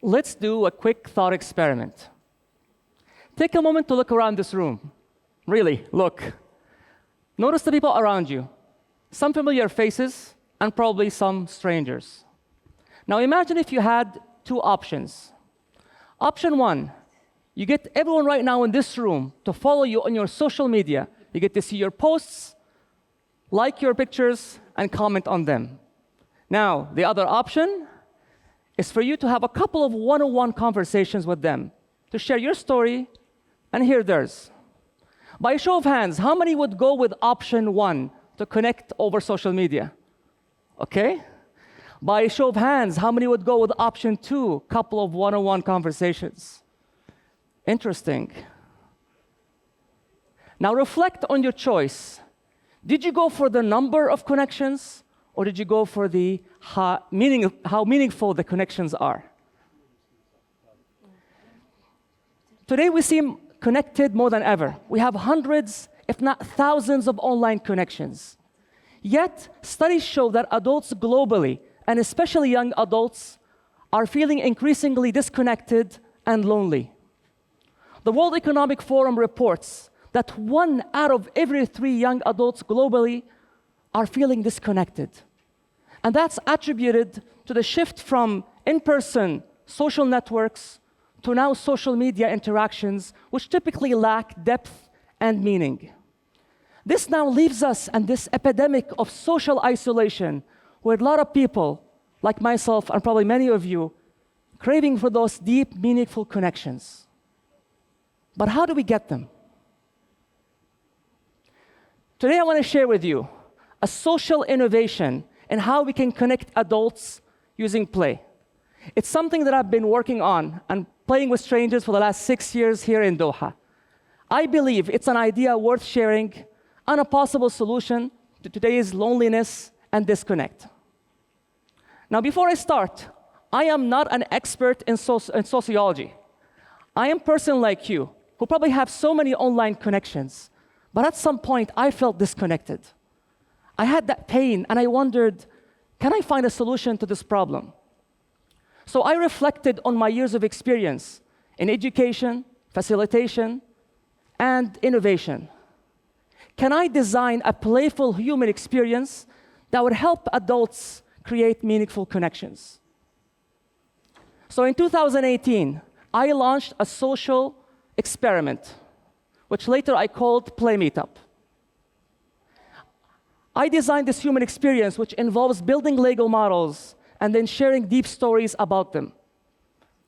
Let's do a quick thought experiment. Take a moment to look around this room. Really, look. Notice the people around you. Some familiar faces, and probably some strangers. Now imagine if you had two options. Option one, you get everyone right now in this room to follow you on your social media. You get to see your posts, like your pictures, and comment on them. Now, the other option is for you to have a couple of one-on-one conversations with them, to share your story and hear theirs. By a show of hands, how many would go with option one, to connect over social media? Okay? By a show of hands, how many would go with option two, couple of one-on-one conversations? Interesting. Now reflect on your choice. Did you go for the number of connections, or did you go for the how meaningful the connections are? Today we seem connected more than ever. We have hundreds, if not thousands, of online connections. Yet, studies show that adults globally, and especially young adults, are feeling increasingly disconnected and lonely. The World Economic Forum reports that 1 out of every 3 young adults globally are feeling disconnected. And that's attributed to the shift from in-person social networks to now social media interactions, which typically lack depth and meaning. This now leaves us in this epidemic of social isolation, where a lot of people, like myself and probably many of you, craving for those deep, meaningful connections. But how do we get them? Today I want to share with you a social innovation in how we can connect adults using play. It's something that I've been working on and playing with strangers for the last 6 years here in Doha. I believe it's an idea worth sharing and a possible solution to today's loneliness and disconnect. Now, before I start, I am not an expert in sociology. I am a person like you who probably have so many online connections, but at some point I felt disconnected. I had that pain and I wondered, can I find a solution to this problem? So I reflected on my years of experience in education, facilitation, and innovation. Can I design a playful human experience that would help adults create meaningful connections? So in 2018, I launched a social experiment, which later I called Play Meetup. I designed this human experience, which involves building Lego models and then sharing deep stories about them.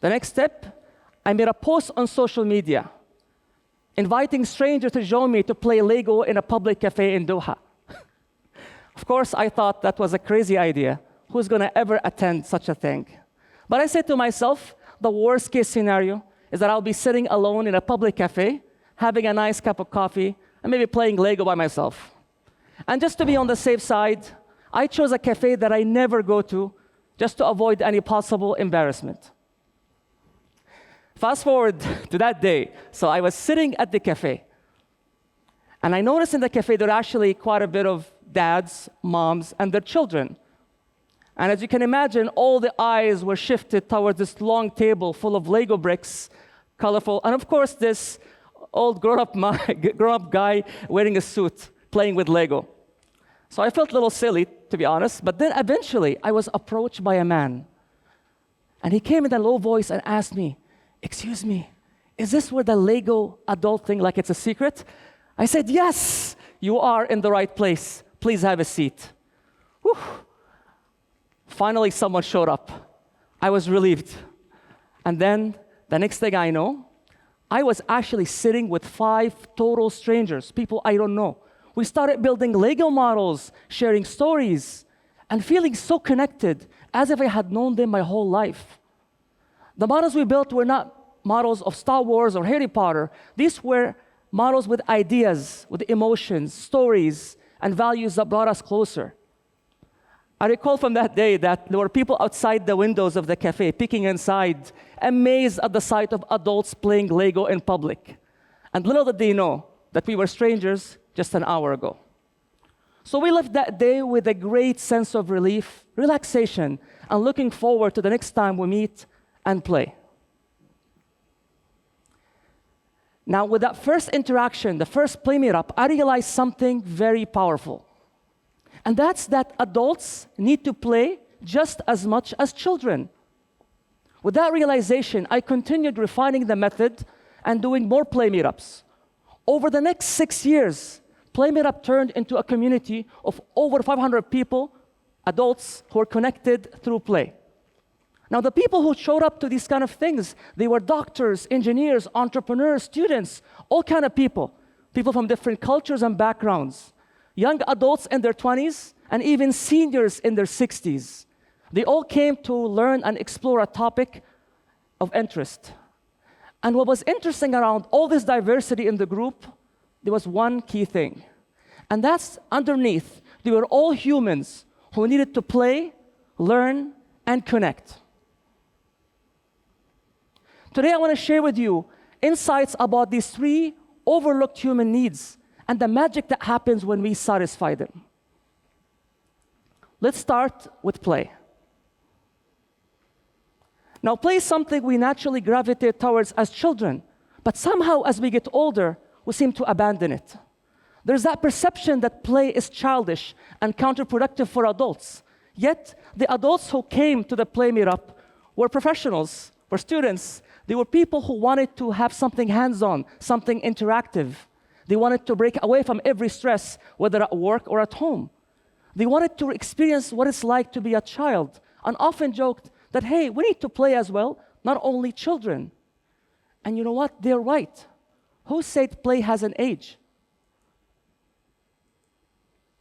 The next step, I made a post on social media, inviting strangers to join me to play Lego in a public cafe in Doha. Of course, I thought that was a crazy idea. Who's going to ever attend such a thing? But I said to myself, the worst case scenario is that I'll be sitting alone in a public cafe, having a nice cup of coffee, and maybe playing Lego by myself. And just to be on the safe side, I chose a cafe that I never go to, just to avoid any possible embarrassment. Fast forward to that day. So I was sitting at the cafe, and I noticed in the cafe there are actually quite a bit of dads, moms, and their children. And as you can imagine, all the eyes were shifted towards this long table full of Lego bricks, colorful, and of course this old grown-up guy wearing a suit, playing with Lego. So I felt a little silly, to be honest, but then eventually I was approached by a man. And he came in a low voice and asked me, "Excuse me, is this where the Lego adult thing, like it's a secret?" I said, "Yes, you are in the right place. Please have a seat." Whew. Finally, someone showed up. I was relieved. And then, the next thing I know, I was actually sitting with 5 total strangers, people I don't know. We started building Lego models, sharing stories, and feeling so connected, as if I had known them my whole life. The models we built were not models of Star Wars or Harry Potter. These were models with ideas, with emotions, stories, and values that brought us closer. I recall from that day that there were people outside the windows of the cafe, peeking inside, amazed at the sight of adults playing Lego in public. And little did they know that we were strangers just an hour ago. So we left that day with a great sense of relief, relaxation, and looking forward to the next time we meet and play. Now, with that first interaction, the first play meetup, I realized something very powerful. And that's that adults need to play just as much as children. With that realization, I continued refining the method and doing more play meetups. Over the next 6 years, Play Meetup turned into a community of over 500 people, adults, who are connected through play. Now, the people who showed up to these kind of things, they were doctors, engineers, entrepreneurs, students, all kind of people from different cultures and backgrounds, young adults in their 20s, and even seniors in their 60s. They all came to learn and explore a topic of interest. And what was interesting around all this diversity in the group, there was one key thing. And that's underneath, they were all humans who needed to play, learn, and connect. Today, I want to share with you insights about these 3 overlooked human needs and the magic that happens when we satisfy them. Let's start with play. Now, play is something we naturally gravitate towards as children, but somehow as we get older, we seem to abandon it. There's that perception that play is childish and counterproductive for adults. Yet, the adults who came to the Play Meetup were professionals, were students. They were people who wanted to have something hands-on, something interactive. They wanted to break away from every stress, whether at work or at home. They wanted to experience what it's like to be a child, and often joked that, hey, we need to play as well, not only children. And you know what? They're right. Who said play has an age?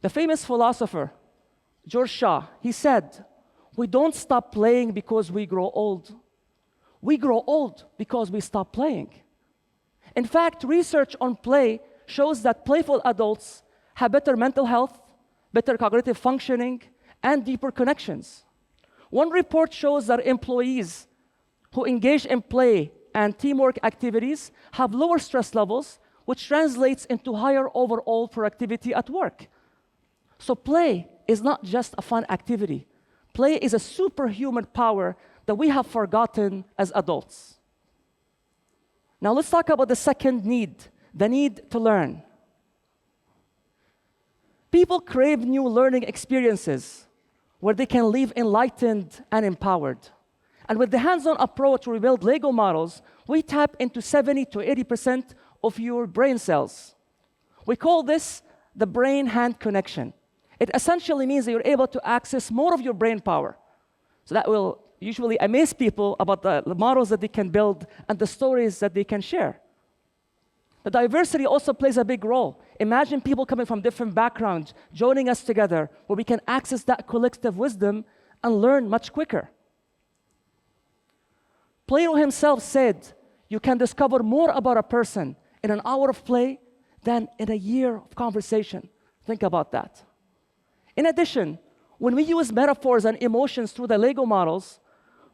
The famous philosopher, George Shaw, he said, we don't stop playing because we grow old. We grow old because we stop playing. In fact, research on play shows that playful adults have better mental health, better cognitive functioning, and deeper connections. One report shows that employees who engage in play and teamwork activities have lower stress levels, which translates into higher overall productivity at work. So play is not just a fun activity. Play is a superhuman power that we have forgotten as adults. Now let's talk about the second need, the need to learn. People crave new learning experiences where they can live enlightened and empowered. And with the hands-on approach where we build Lego models, we tap into 70 to 80% of your brain cells. We call this the brain-hand connection. It essentially means that you're able to access more of your brain power. So that will usually amaze people about the models that they can build and the stories that they can share. The diversity also plays a big role. Imagine people coming from different backgrounds, joining us together, where we can access that collective wisdom and learn much quicker. Plato himself said, you can discover more about a person in an hour of play than in a year of conversation. Think about that. In addition, when we use metaphors and emotions through the Lego models,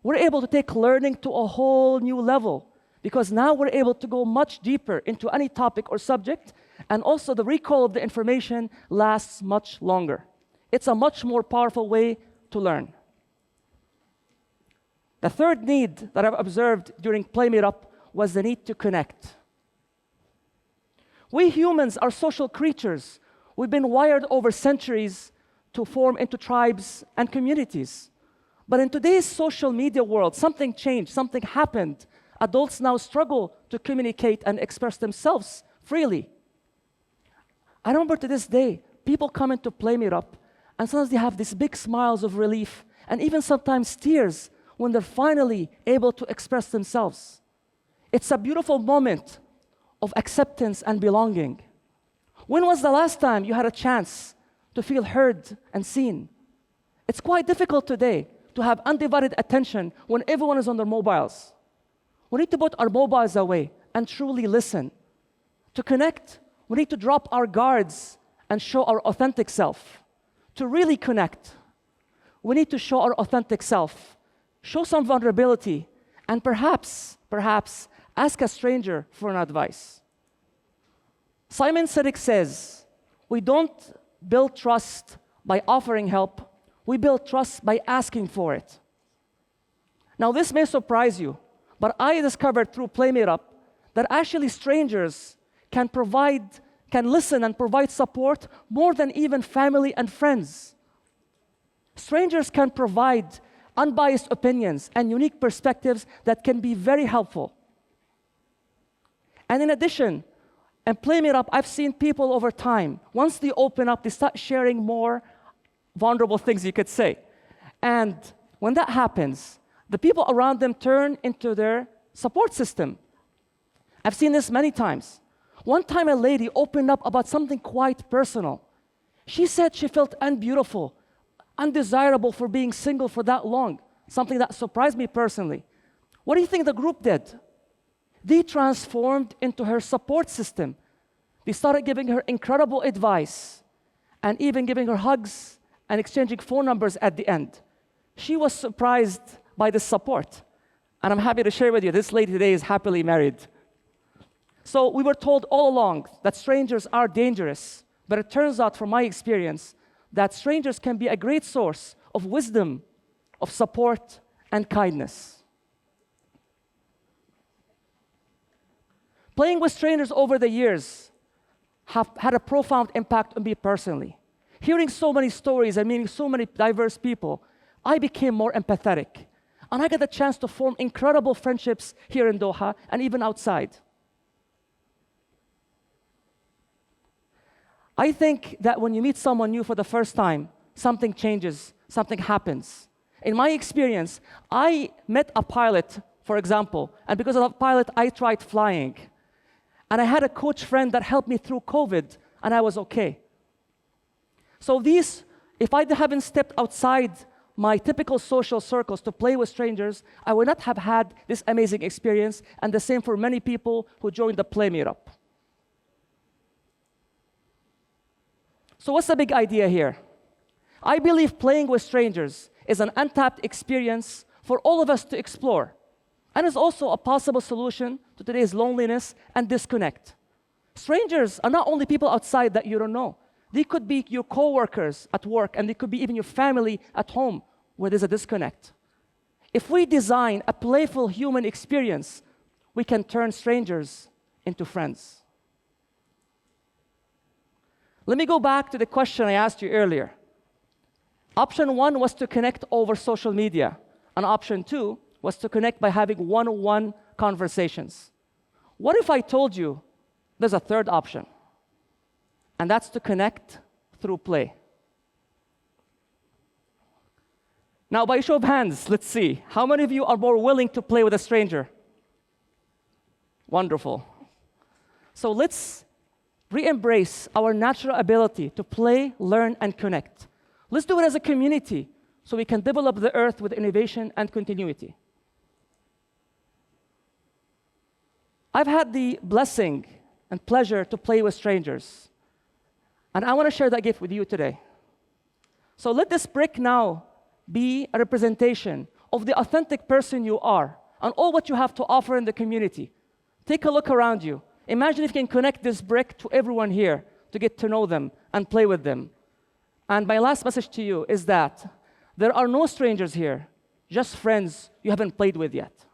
we're able to take learning to a whole new level, because now we're able to go much deeper into any topic or subject, and also the recall of the information lasts much longer. It's a much more powerful way to learn. The third need that I've observed during Play Meetup was the need to connect. We humans are social creatures. We've been wired over centuries to form into tribes and communities. But in today's social media world, something changed, something happened. Adults now struggle to communicate and express themselves freely. I remember to this day, people come into Play Meetup, and sometimes they have these big smiles of relief, and even sometimes tears when they're finally able to express themselves. It's a beautiful moment of acceptance and belonging. When was the last time you had a chance to feel heard and seen? It's quite difficult today to have undivided attention when everyone is on their mobiles. We need to put our mobiles away and truly listen. To connect, we need to drop our guards and show our authentic self. To really connect, we need to show our authentic self, show some vulnerability, and perhaps ask a stranger for an advice. Simon Sinek says, we don't build trust by offering help. We build trust by asking for it. Now, this may surprise you, but I discovered through Play Made Up that actually strangers can listen and provide support more than even family and friends. Strangers can provide unbiased opinions and unique perspectives that can be very helpful. And in addition, and Play Made Up, I've seen people over time, once they open up, they start sharing more vulnerable things, you could say. And when that happens, the people around them turn into their support system. I've seen this many times. One time a lady opened up about something quite personal. She said she felt unbeautiful, undesirable for being single for that long, something that surprised me personally. What do you think the group did? They transformed into her support system. They started giving her incredible advice and even giving her hugs and exchanging phone numbers at the end. She was surprised by this support. And I'm happy to share with you, this lady today is happily married. So we were told all along that strangers are dangerous, but it turns out from my experience that strangers can be a great source of wisdom, of support, and kindness. Playing with strangers over the years have had a profound impact on me personally. Hearing so many stories and meeting so many diverse people, I became more empathetic. And I got the chance to form incredible friendships here in Doha and even outside. I think that when you meet someone new for the first time, something changes, something happens. In my experience, I met a pilot, for example, and because of that pilot, I tried flying. And I had a coach friend that helped me through COVID, and I was okay. So if I haven't stepped outside my typical social circles to play with strangers, I would not have had this amazing experience, and the same for many people who joined the Play Made Up. So what's the big idea here? I believe playing with strangers is an untapped experience for all of us to explore, and is also a possible solution to today's loneliness and disconnect. Strangers are not only people outside that you don't know. They could be your coworkers at work, and they could be even your family at home where there's a disconnect. If we design a playful human experience, we can turn strangers into friends. Let me go back to the question I asked you earlier. Option 1 was to connect over social media, and option 2 was to connect by having one-on-one conversations. What if I told you there's a third option? And that's to connect through play. Now, by show of hands, let's see. How many of you are more willing to play with a stranger? Wonderful. So let's re-embrace our natural ability to play, learn, and connect. Let's do it as a community so we can develop the earth with innovation and continuity. I've had the blessing and pleasure to play with strangers. And I want to share that gift with you today. So let this brick now be a representation of the authentic person you are and all what you have to offer in the community. Take a look around you. Imagine if you can connect this brick to everyone here to get to know them and play with them. And my last message to you is that there are no strangers here, just friends you haven't played with yet.